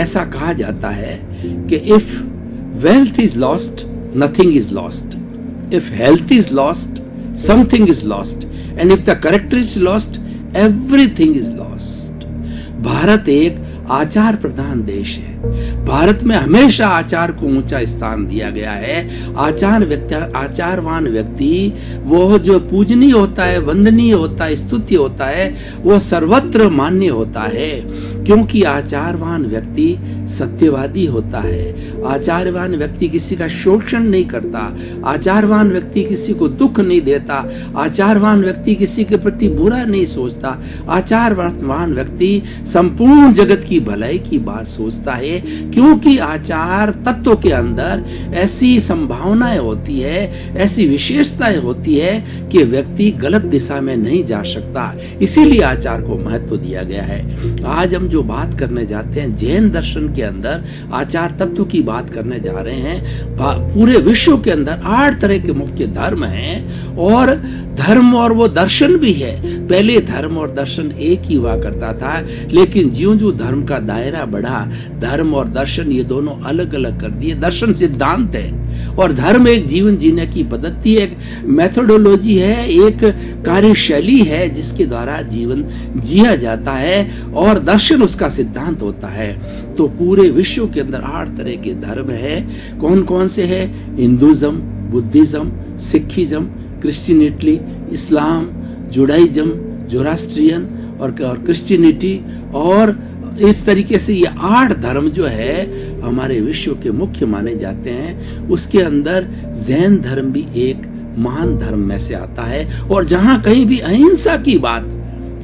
ऐसा कहा जाता है कि if wealth is lost nothing is lost, if health is lost something is lost, and if the character is lost everything is lost. Bharat एक आचार प्रधान देश है। भारत में हमेशा आचार को ऊंचा स्थान दिया गया है। आचारवान व्यक्ति वो जो पूजनीय होता है, वंदनीय होता है, स्तुत्य होता है, वो सर्वत्र मान्य होता है, क्योंकि आचारवान व्यक्ति सत्यवादी होता है। आचारवान व्यक्ति किसी का शोषण नहीं करता, आचारवान व्यक्ति किसी को दुख नहीं देता, आचारवान व्यक्ति किसी के प्रति बुरा नहीं सोचता, आचारवान व्यक्ति संपूर्ण जगत की भलाई की बात सोचता है, क्योंकि आचार तत्व के अंदर ऐसी संभावनाएं होती है, ऐसी विशेषताएं होती है कि व्यक्ति गलत दिशा में नहीं जा सकता। इसीलिए आचार को महत्व दिया गया है। आज हम जो बात करने जाते हैं जैन दर्शन के अंदर आचार तत्व की बात करने जा रहे हैं। पूरे विश्व के अंदर 8 तरह के मुख्य धर्म हैं, और धर्म और वो दर्शन भी है। पहले धर्म और दर्शन एक ही हुआ करता था, लेकिन ज्यों-ज्यों धर्म का दायरा बढ़ा, धर्म और दर्शन ये दोनों अलग अलग कर दिए। दर्शन सिद्धांत है और धर्म एक जीवन जीने की पद्धति, एक मेथोडोलॉजी है, एक कार्यशैली है जिसके द्वारा जीवन जिया जाता है, और दर्शन उसका सिद्धांत होता है। तो पूरे विश्व के अंदर 8 तरह के धर्म है। कौन कौन से है? हिंदुइज्म, बुद्धिज्म, सिखिज्म, क्रिश्चियनिटी, इस्लाम, जुडाइज्म, जोरास्ट्रियन और क्रिश्चियनिटी। और इस तरीके से ये 8 धर्म जो है हमारे विश्व के मुख्य माने जाते हैं। उसके अंदर जैन धर्म भी एक महान धर्म में से आता है, और जहां कहीं भी अहिंसा की बात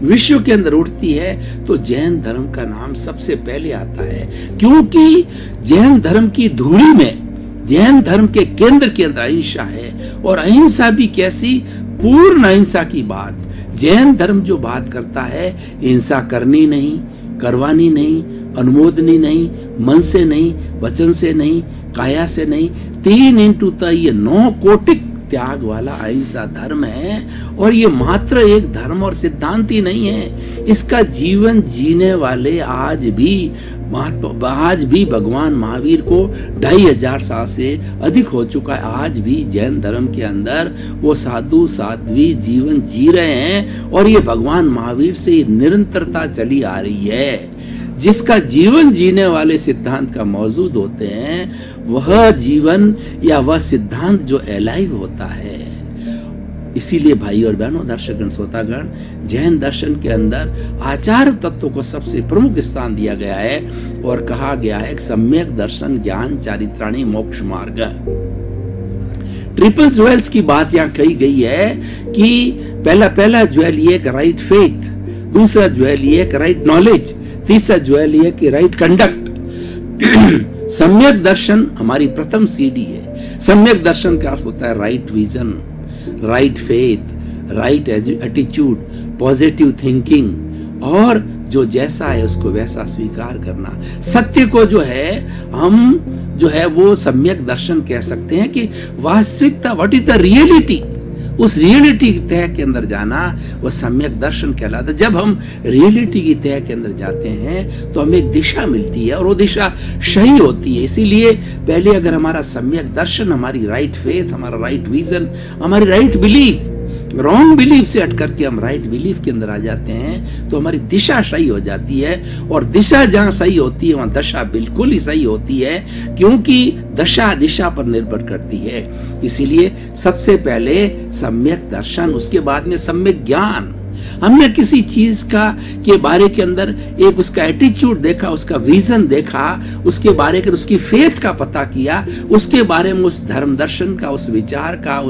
विश्व के अंदर उठती है तो जैन धर्म का नाम सबसे पहले आता है, क्योंकि जैन धर्म की धुरी में, जैन धर्म के केंद्र के अंदर अहिंसा है, और अहिंसा भी कैसी? पूर्ण अहिंसा की बात। जैन धर्म जो बात करता है, हिंसा करनी नहीं, करवानी नहीं, अनुमोदनी नहीं, मन से नहीं, वचन से नहीं, काया से नहीं, 3 ये 9 कोटिक त्याग वाला अहिंसा धर्म है। और ये मात्र एक धर्म और सिद्धांत ही नहीं है, इसका जीवन जीने वाले आज भी भगवान महावीर को 2500 साल से अधिक हो चुका है। आज भी जैन धर्म के अंदर वो साधु साध्वी जीवन जी रहे हैं, और ये भगवान महावीर से निरंतरता चली आ रही है। जिसका जीवन जीने वाले सिद्धांत का मौजूद होते हैं, वह जीवन या वह सिद्धांत जो एलाइव होता है। इसीलिए भाई और बहनों, दर्शकगण, श्रोतागण, जैन दर्शन के अंदर आचार तत्व को सबसे प्रमुख स्थान दिया गया है, और कहा गया है सम्यक दर्शन ज्ञान चारित्राणी मोक्ष मार्ग। ट्रिपल ज्वेल्स की बात यहाँ कही गई है कि पहला ज्वेल ये एक राइट फेथ, दूसरा ज्वेल ये एक राइट नॉलेज, तीसरा ज्वेल ये कि राइट कंडक्ट। सम्यक दर्शन हमारी प्रथम सीढ़ी है। सम्यक दर्शन का अर्थ होता है right vision, right faith, right attitude, positive thinking, और जो जैसा है उसको वैसा स्वीकार करना। सत्य को जो है हम जो है वो सम्यक दर्शन कह सकते हैं कि वास्तविकता, व्हाट इज द रियलिटी, उस रियलिटी की तह के अंदर जाना वो सम्यक दर्शन कहलाता है। जब हम रियलिटी की तह के अंदर जाते हैं तो हमें एक दिशा मिलती है, और वो दिशा सही होती है। इसीलिए पहले अगर हमारा सम्यक दर्शन, हमारी राइट फेथ, हमारा राइट विजन, हमारी राइट बिलीफ, रॉन्ग बिलीफ से हट करके हम राइट बिलीफ के अंदर आ जाते हैं तो हमारी दिशा सही हो जाती है। और दिशा जहां सही होती है वहां दशा बिल्कुल ही सही होती है, क्योंकि दशा दिशा पर निर्भर करती है। इसीलिए सबसे पहले सम्यक दर्शन, उसके बाद में सम्यक ज्ञान। हमने किसी चीज के बारे के अंदर एक उसका एटीट्यूड देखा, उसका विजन देखा, उसके बारे में उसकी फेथ का पता किया, उसके बारे में उस धर्म दर्शन का, उस विचार का,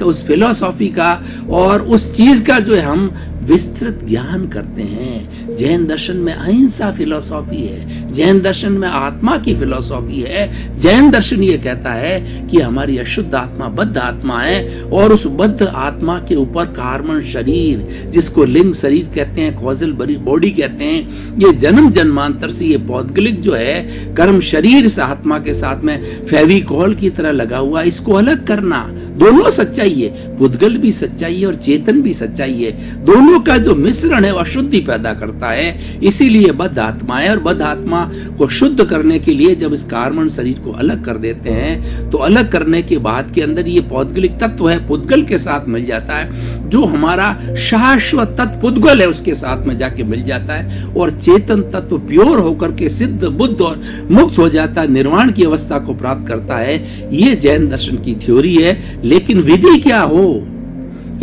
उस फिलॉसफी का, और उस चीज का जो है हम विस्तृत ज्ञान करते हैं। जैन दर्शन में अहिंसा फिलॉसफी है, जैन दर्शन में आत्मा की फिलॉसफी है। जैन दर्शन ये कहता है कि हमारी अशुद्ध आत्मा बद्ध आत्मा है, और उस बद्ध आत्मा के ऊपर कार्बन शरीर, जिसको लिंग शरीर कहते हैं, कॉजल बॉडी कहते हैं, ये जन्म जन्मांतर से ये पौद्गलिक जो है कर्म शरीर इस आत्मा के साथ में फेविकॉल की तरह लगा हुआ, इसको अलग करना, दोनों सच्चाई है, पुद्गल भी सच्चाई है और चेतन भी सच्चाई है। दोनों का जो मिश्रण है वह शुद्धि पैदा करता है। इसीलिए बद्ध आत्मा है, और बद्ध आत्मा को शुद्ध करने के लिए जब इस कार्बन शरीर को अलग कर देते हैं, तो अलग करने के बाद के अंदर ये पौद्गलिक तत्व है पुद्गल के साथ मिल जाता है, जो हमारा शाश्वत तत्व पुद्गल है उसके साथ में जाके मिल जाता है, और चेतन तत्व प्योर होकर के सिद्ध बुद्ध और मुक्त हो जाता है, निर्वाण की अवस्था को प्राप्त करता है। ये जैन दर्शन की थ्योरी है। लेकिन विधि क्या हो,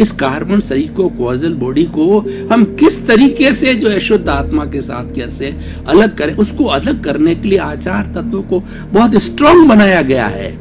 इस कार्बन शरीर को, कॉजल बॉडी को हम किस तरीके से जो है शुद्ध आत्मा के साथ कैसे अलग करें, उसको अलग करने के लिए आचार तत्वों को बहुत स्ट्रांग बनाया गया है।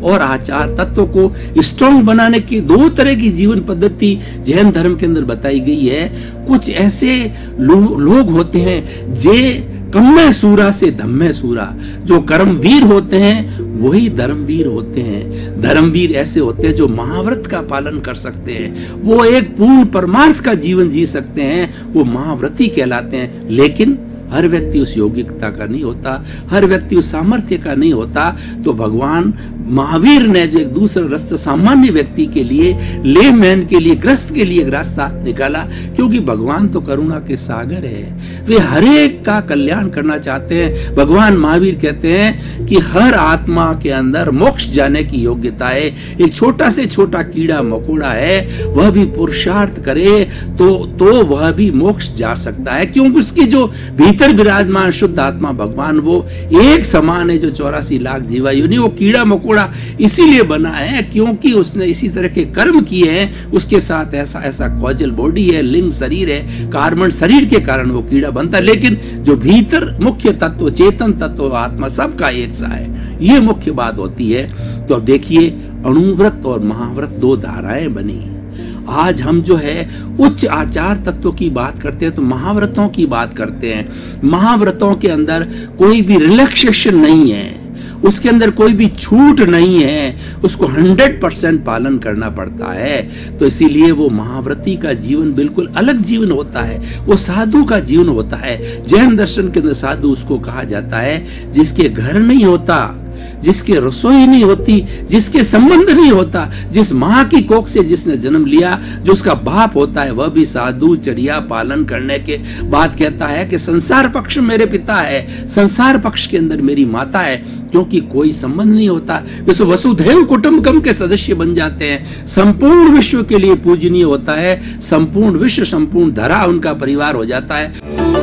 और आचार तत्वों को स्ट्रांग बनाने की दो तरह की जीवन पद्धति जैन धर्म के अंदर बताई गई है। कुछ ऐसे लोग होते हैं जे कम्मे सूरा से धम्मे सूरा, जो कर्मवीर होते हैं वही धर्मवीर होते हैं। धर्मवीर ऐसे होते हैं जो महाव्रत का पालन कर सकते हैं, वो एक पूर्ण परमार्थ का जीवन जी सकते हैं, वो महाव्रती कहलाते हैं। लेकिन हर व्यक्ति उस योग्यता का नहीं होता, हर व्यक्ति उस सामर्थ्य का नहीं होता। तो भगवान महावीर ने जो एक दूसरा रास्ता सामान्य व्यक्ति के लिए, लेमैन के लिए, ग्रस्त के लिए एक रास्ता निकाला, क्योंकि भगवान तो करुणा के सागर है, वे हर एक का कल्याण करना चाहते हैं। भगवान महावीर कहते हैं कि हर आत्मा के अंदर मोक्ष जाने की योग्यता है। एक छोटा से छोटा कीड़ा मकोड़ा है, वह भी पुरुषार्थ करे तो वह भी मोक्ष जा सकता है, क्योंकि उसकी जो भीतर विराजमान शुद्ध आत्मा भगवान वो एक समान है, जो 84 लाख जीवा योनि, वो कीड़ा मकोड़ा इसीलिए बना है क्योंकि उसने इसी तरह के कर्म किए हैं, उसके साथ ऐसा ऐसा कॉजल बॉडी है, लिंग शरीर है, कार्बन शरीर के कारण वो कीड़ा बनता है। लेकिन जो भीतर मुख्य तत्व, चेतन तत्व, आत्मा सबका एक सा है, ये मुख्य बात होती है। तो अब देखिए, अणुव्रत और महाव्रत दो धाराएं बनी। आज हम जो है उच्च आचार तत्वों की बात करते हैं, तो महाव्रतों की बात करते हैं। महाव्रतों के अंदर कोई भी रिलैक्सेशन नहीं है, उसके अंदर कोई भी छूट नहीं है, उसको 100% पालन करना पड़ता है। तो इसीलिए वो महाव्रती का जीवन बिल्कुल अलग जीवन होता है, वो साधु का जीवन होता है। जैन दर्शन के अंदर साधु उसको कहा जाता है जिसके घर नहीं होता, जिसके रसोई नहीं होती, जिसके संबंध नहीं होता, जिस माँ की कोख से जिसने जन्म लिया, जो उसका बाप होता है, वह भी साधु चर्या पालन करने के बाद कहता है कि संसार पक्ष मेरे पिता है, संसार पक्ष के अंदर मेरी माता है, क्योंकि कोई संबंध नहीं होता। जैसे वसुधैव कुटुंबकम के सदस्य बन जाते हैं, संपूर्ण विश्व के लिए पूजनीय होता है, संपूर्ण विश्व, संपूर्ण धरा उनका परिवार हो जाता है।